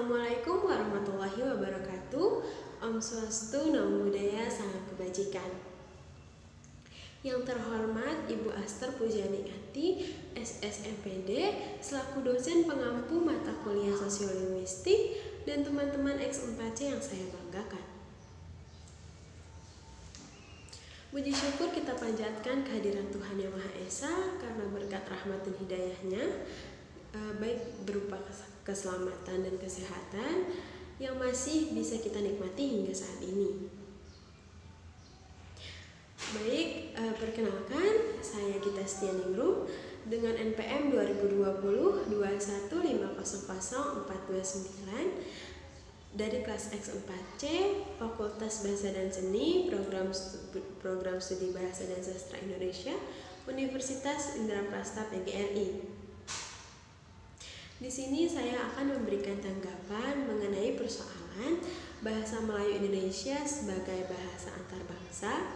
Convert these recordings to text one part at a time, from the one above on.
Assalamualaikum warahmatullahi wabarakatuh. Om Swastiastu, Namo Buddhaya, Salam Kebajikan. Yang terhormat Ibu Aster Pujianiati, SSMPD, selaku dosen pengampu mata kuliah Sosiolinguistik, dan teman-teman X4C yang saya banggakan. Puji syukur kita panjatkan kehadiran Tuhan Yang Maha Esa karena berkat rahmat dan hidayahnya, baik berupa keselamatan dan kesehatan yang masih bisa kita nikmati hingga saat ini. Baik, perkenalkan, saya Gita Setianingrum dengan NPM 2020-215000429 dari kelas X4C, Fakultas Bahasa dan Seni, Program Studi Bahasa dan Sastra Indonesia, Universitas Indraprastha PGRI. Di sini saya akan memberikan tanggapan mengenai persoalan bahasa Melayu Indonesia sebagai bahasa antarbangsa.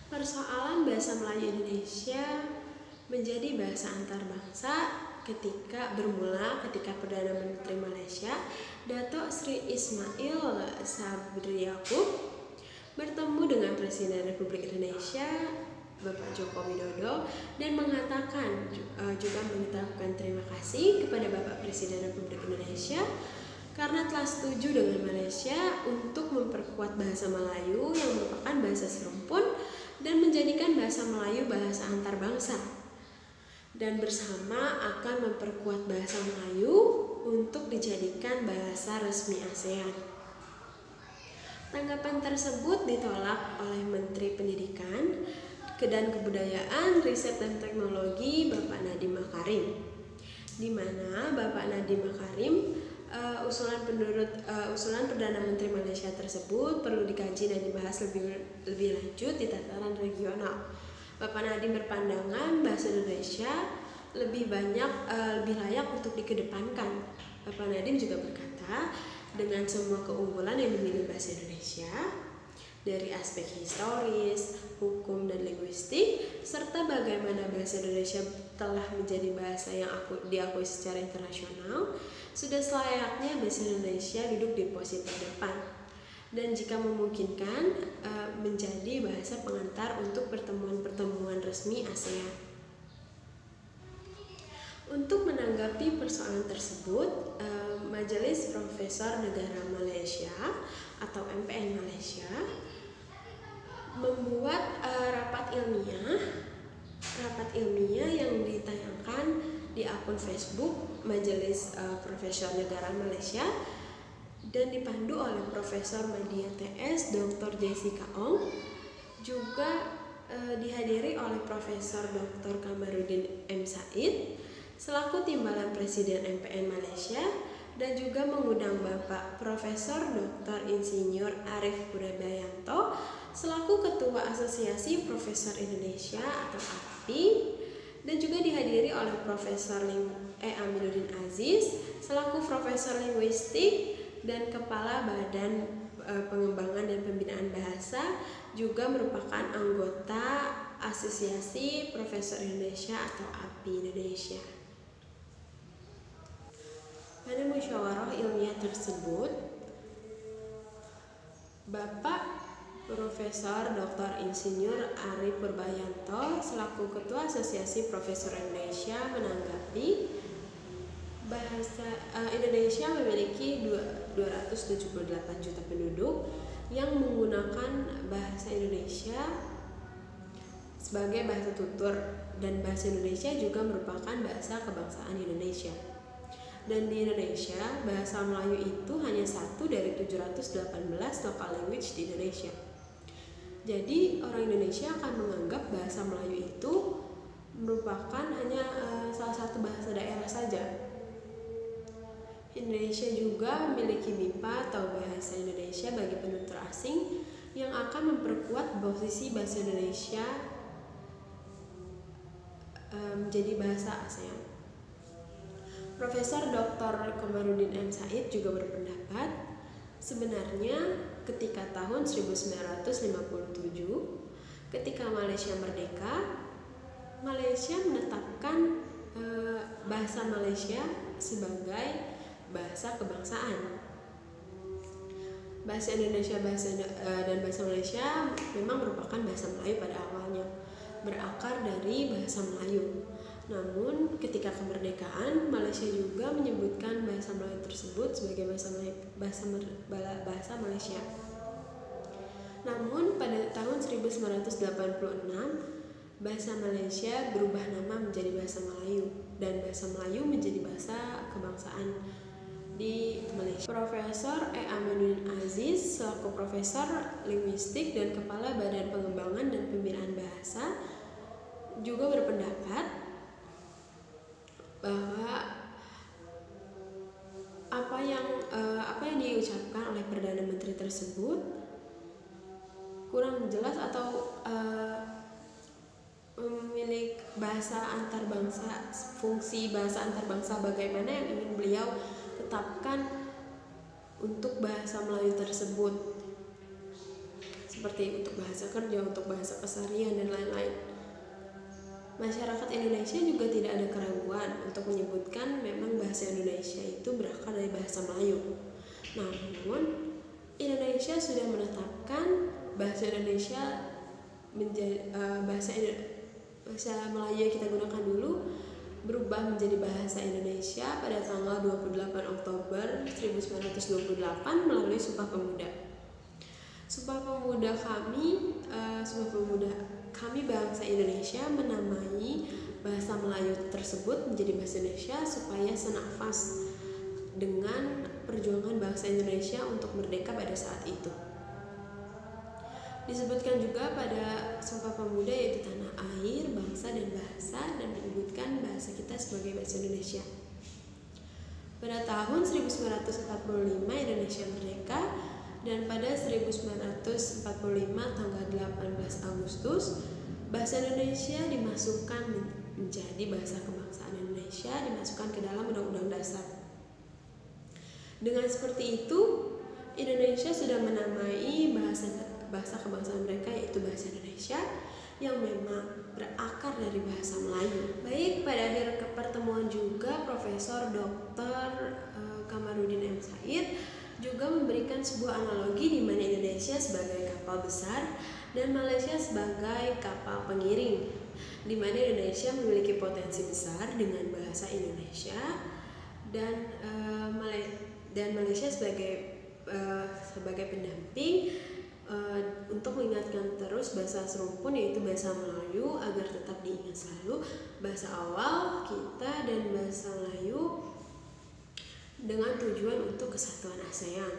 Persoalan bahasa Melayu Indonesia menjadi bahasa antarbangsa ketika Perdana Menteri Malaysia, Datuk Sri Ismail Sabri Yaakob, bertemu dengan Presiden Republik Indonesia Bapak Joko Widodo dan mengatakan juga mengucapkan terima kasih kepada Bapak Presiden Republik Indonesia karena telah setuju dengan Malaysia untuk memperkuat bahasa Melayu yang merupakan bahasa serumpun dan menjadikan bahasa Melayu bahasa antarbangsa, dan bersama akan memperkuat bahasa Melayu untuk dijadikan bahasa resmi ASEAN. Tanggapan tersebut ditolak oleh Menteri Pendidikan dan Kebudayaan, Riset dan Teknologi Bapak Nadiem Makarim, di mana Bapak Nadiem Makarim usulan Perdana Menteri Malaysia tersebut perlu dikaji dan dibahas lebih lanjut di tataran regional. Bapak Nadiem berpandangan bahasa Indonesia lebih layak untuk dikedepankan. Bapak Nadiem juga berkata, dengan semua keunggulan yang dimiliki bahasa Indonesia dari aspek historis, hukum, dan linguistik, serta bagaimana bahasa Indonesia telah menjadi bahasa yang diakui secara internasional, sudah selayaknya bahasa Indonesia duduk di posisi terdepan dan jika memungkinkan menjadi bahasa pengantar untuk pertemuan-pertemuan resmi ASEAN. Untuk menanggapi persoalan tersebut, Majelis Profesor Negara Malaysia atau MPN Malaysia membuat rapat ilmiah yang ditayangkan di akun Facebook Majelis Profesor Negara Malaysia dan dipandu oleh Profesor Madya TS, Dr. Jessica Ong, juga dihadiri oleh Profesor Dr. Kamarudin M. Said selaku Timbalan Presiden MPN Malaysia, dan juga mengundang Bapak Profesor Dr. Insinyur Arif Purbayanto selaku Ketua Asosiasi Profesor Indonesia atau API, dan juga dihadiri oleh Profesor Aminuddin Aziz selaku Profesor Linguistik dan Kepala Badan Pengembangan dan Pembinaan Bahasa, juga merupakan anggota Asosiasi Profesor Indonesia atau API Indonesia. Pada musyawarah ilmiah tersebut, Bapak Profesor Dr. Insinyur Arif Purbayanto selaku Ketua Asosiasi Profesor Indonesia menanggapi bahasa Indonesia memiliki 278 juta penduduk yang menggunakan bahasa Indonesia sebagai bahasa tutur, dan bahasa Indonesia juga merupakan bahasa kebangsaan Indonesia. Dan di Indonesia, bahasa Melayu itu hanya satu dari 718 local language di Indonesia. Jadi orang Indonesia akan menganggap bahasa Melayu itu merupakan hanya salah satu bahasa daerah saja. Indonesia juga memiliki MIPA atau Bahasa Indonesia bagi penutur asing yang akan memperkuat posisi bahasa Indonesia menjadi bahasa ASEAN. Profesor Dr. Kamarudin M. Said juga berpendapat, sebenarnya ketika tahun 1957, ketika Malaysia merdeka, Malaysia menetapkan bahasa Malaysia sebagai bahasa kebangsaan. Bahasa Indonesia dan bahasa Malaysia memang merupakan bahasa Melayu pada awalnya, berakar dari bahasa Melayu. Namun ketika kemerdekaan, Malaysia juga menyebutkan bahasa Melayu tersebut sebagai bahasa Malaysia. Namun pada tahun 1986, bahasa Malaysia berubah nama menjadi bahasa Melayu dan bahasa Melayu menjadi bahasa kebangsaan di Malaysia. Profesor E. Aminuddin Aziz selaku Profesor Linguistik dan Kepala Badan Pengembangan dan Pembinaan Bahasa juga berpendapat bahwa apa yang diucapkan oleh Perdana Menteri tersebut kurang jelas atau memiliki bahasa antar bangsa, fungsi bahasa antar bangsa bagaimana yang ingin beliau tetapkan untuk bahasa Melayu tersebut, seperti untuk bahasa kerja, untuk bahasa keseharian dan lain-lain. Masyarakat Indonesia juga tidak ada keraguan untuk menyebutkan memang bahasa Indonesia itu berakar dari bahasa Melayu. Namun Indonesia sudah menetapkan bahasa Indonesia menjadi bahasa Melayu yang kita gunakan dulu berubah menjadi bahasa Indonesia pada tanggal 28 Oktober 1928 melalui Sumpah Pemuda. Sumpah Pemuda kami bangsa Indonesia menamai bahasa Melayu tersebut menjadi bahasa Indonesia supaya senafas dengan perjuangan bangsa Indonesia untuk merdeka pada saat itu. Disebutkan juga pada Sumpah Pemuda yaitu tanah air, bangsa dan bahasa, dan menyebutkan bahasa kita sebagai bahasa Indonesia. Pada tahun 1945 Indonesia merdeka, dan pada 1945 tanggal 18 Agustus bahasa Indonesia dimasukkan menjadi bahasa kebangsaan Indonesia, dimasukkan ke dalam Undang-Undang Dasar. Dengan seperti itu, Indonesia sudah menamai bahasa kebangsaan mereka yaitu bahasa Indonesia yang memang berakar dari bahasa Melayu. Baik, pada akhir pertemuan juga Profesor Dr. Kamarudin M. Said juga memberikan sebuah analogi di mana Indonesia sebagai kapal besar dan Malaysia sebagai kapal pengiring, di mana Indonesia memiliki potensi besar dengan bahasa Indonesia dan Malaysia sebagai pendamping untuk mengingatkan terus bahasa serumpun yaitu bahasa Melayu agar tetap diingat selalu bahasa awal kita dan bahasa Melayu dengan tujuan untuk kesatuan ASEAN.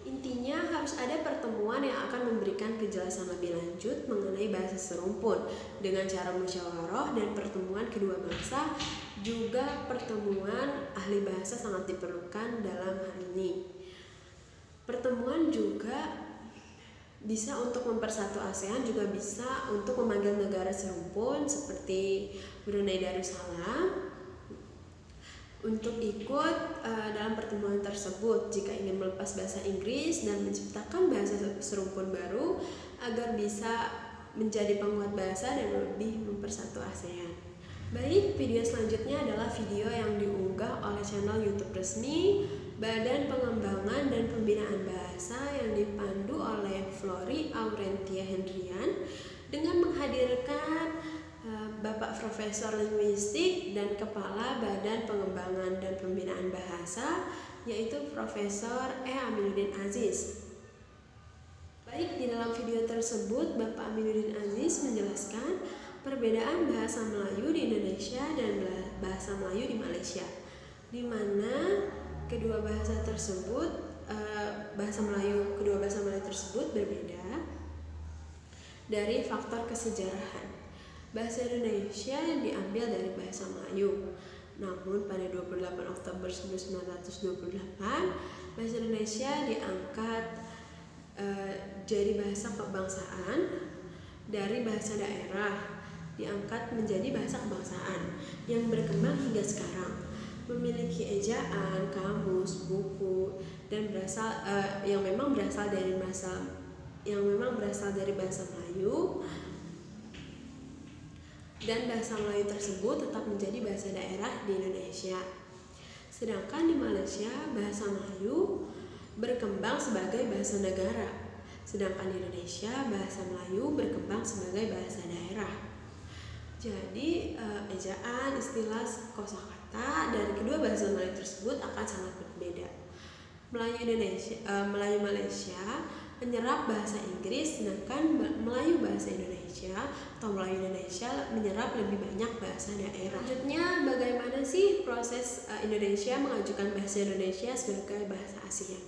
Intinya harus ada pertemuan yang akan memberikan kejelasan lebih lanjut mengenai bahasa serumpun dengan cara musyawarah, dan pertemuan kedua bangsa juga pertemuan ahli bahasa sangat diperlukan dalam hal ini. Pertemuan juga bisa untuk mempersatu ASEAN, juga bisa untuk memanggil negara serumpun seperti Brunei Darussalam untuk ikut dalam pertemuan tersebut jika ingin melepas bahasa Inggris dan menciptakan bahasa serumpun baru agar bisa menjadi penguat bahasa dan lebih mempersatu ASEAN. Baik, video selanjutnya adalah video yang diunggah oleh channel YouTube resmi Badan Pengembangan dan Pembinaan Bahasa yang dipandu oleh Flori Aurentia Hendrian dengan menghadirkan Bapak Profesor Linguistik dan Kepala Badan Pengembangan dan Pembinaan Bahasa yaitu Profesor E. Aminuddin Aziz. Baik, di dalam video tersebut Bapak Aminuddin Aziz menjelaskan perbedaan bahasa Melayu di Indonesia dan bahasa Melayu di Malaysia, di mana kedua bahasa Melayu tersebut berbeda dari faktor kesejarahan. Bahasa Indonesia diambil dari bahasa Melayu. Namun pada 28 Oktober 1928, bahasa Indonesia diangkat jadi bahasa kebangsaan dari bahasa daerah, diangkat menjadi bahasa kebangsaan yang berkembang hingga sekarang, memiliki ejaan, kamus, buku, dan yang memang berasal dari bahasa Melayu. Dan bahasa Melayu tersebut tetap menjadi bahasa daerah di Indonesia. Sedangkan di Malaysia, bahasa Melayu berkembang sebagai bahasa negara. Sedangkan di Indonesia, bahasa Melayu berkembang sebagai bahasa daerah. Jadi, ejaan, istilah, kosakata dari kedua bahasa Melayu tersebut akan sangat berbeda. Melayu Malaysia menyerap bahasa Inggris, sedangkan Melayu bahasa Indonesia atau Melayu Indonesia menyerap lebih banyak bahasa daerah. Selanjutnya, bagaimana sih proses Indonesia mengajukan bahasa Indonesia sebagai bahasa ASEAN?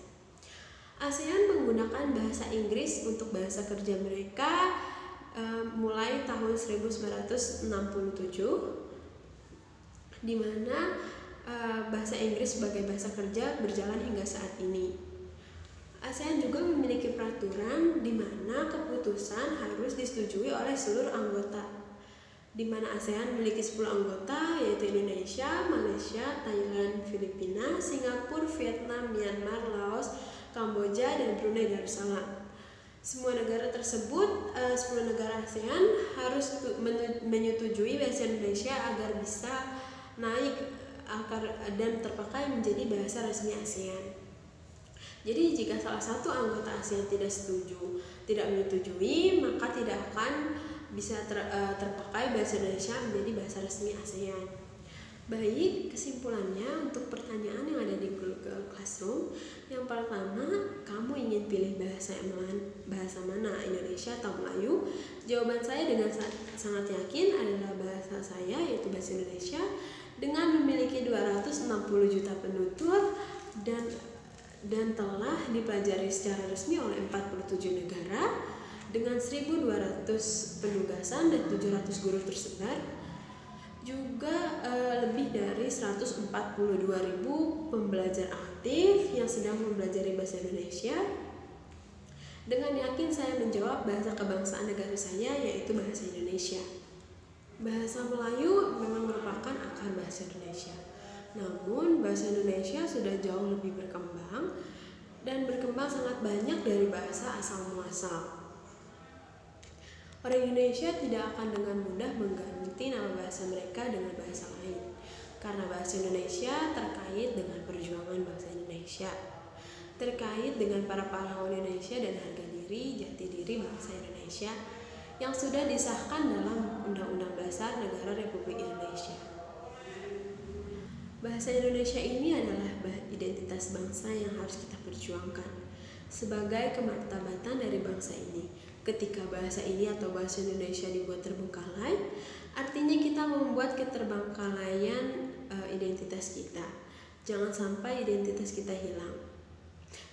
ASEAN menggunakan bahasa Inggris untuk bahasa kerja mereka mulai tahun 1967, di mana bahasa Inggris sebagai bahasa kerja berjalan hingga saat ini. ASEAN juga memiliki peraturan di mana keputusan harus disetujui oleh seluruh anggota. Di mana ASEAN memiliki 10 anggota, yaitu Indonesia, Malaysia, Thailand, Filipina, Singapura, Vietnam, Myanmar, Laos, Kamboja, dan Brunei Darussalam. Semua negara tersebut, 10 negara ASEAN harus menyetujui bahasa Indonesia agar bisa naik dan terpakai menjadi bahasa resmi ASEAN. Jadi jika salah satu anggota ASEAN tidak menyetujui, maka tidak akan bisa terpakai bahasa Indonesia menjadi bahasa resmi ASEAN. Baik, kesimpulannya untuk pertanyaan yang ada di Google Classroom, yang pertama, kamu ingin pilih bahasa mana, Indonesia atau Melayu? Jawaban saya dengan sangat yakin adalah bahasa saya, yaitu bahasa Indonesia, dengan memiliki 260 juta penutur dan telah dipelajari secara resmi oleh 47 negara dengan 1.200 penugasan dan 700 guru tersebar, juga lebih dari 142.000 pembelajar aktif yang sedang mempelajari bahasa Indonesia. Dengan yakin saya menjawab bahasa kebangsaan negara saya, yaitu bahasa Indonesia. Bahasa Melayu memang merupakan akar bahasa Indonesia. Namun, bahasa Indonesia sudah jauh lebih berkembang dan berkembang sangat banyak dari bahasa asal muasal. Orang Indonesia tidak akan dengan mudah mengganti nama bahasa mereka dengan bahasa lain, karena bahasa Indonesia terkait dengan perjuangan bangsa Indonesia, terkait dengan para pahlawan Indonesia dan harga diri, jati diri bangsa Indonesia yang sudah disahkan dalam Undang-Undang Dasar Negara Republik Indonesia. Bahasa Indonesia ini adalah identitas bangsa yang harus kita perjuangkan sebagai kemartabatan dari bangsa ini. Ketika bahasa ini atau bahasa Indonesia dibuat terbengkalai, artinya kita membuat keterbengkalaian identitas kita. Jangan sampai identitas kita hilang.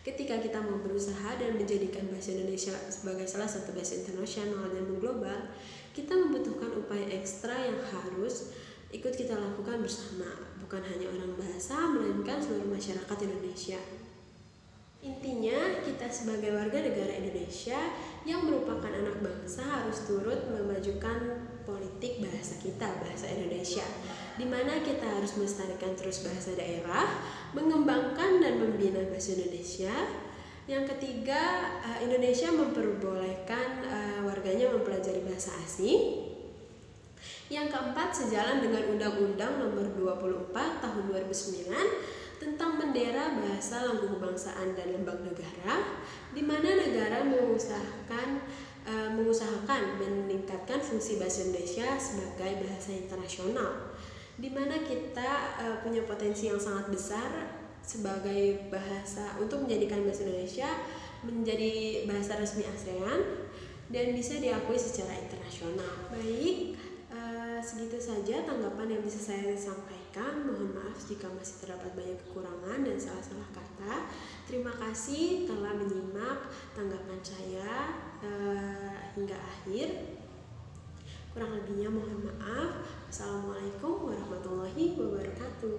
Ketika kita mau berusaha dan menjadikan bahasa Indonesia sebagai salah satu bahasa internasional dan mengglobal, kita membutuhkan upaya ekstra yang harus ikut kita lakukan bersama, bukan hanya orang bahasa, melainkan seluruh masyarakat Indonesia. Intinya, kita sebagai warga negara Indonesia yang merupakan anak bangsa harus turut memajukan politik bahasa kita, bahasa Indonesia, di mana kita harus melestarikan terus bahasa daerah, mengembangkan dan membina bahasa Indonesia. Yang ketiga, Indonesia memperbolehkan warganya mempelajari bahasa asing. Yang keempat, sejalan dengan Undang-Undang Nomor 24 Tahun 2009 tentang bendera, bahasa, lambung kebangsaan dan lambang negara, di mana negara mengusahakan meningkatkan fungsi bahasa Indonesia sebagai bahasa internasional, di mana kita punya potensi yang sangat besar sebagai bahasa untuk menjadikan bahasa Indonesia menjadi bahasa resmi ASEAN dan bisa diakui secara internasional. Baik, segitu saja tanggapan yang bisa saya sampaikan. Mohon maaf jika masih terdapat banyak kekurangan dan salah-salah kata. Terima kasih telah menyimak tanggapan saya hingga akhir. Kurang lebihnya mohon maaf. Assalamualaikum warahmatullahi wabarakatuh.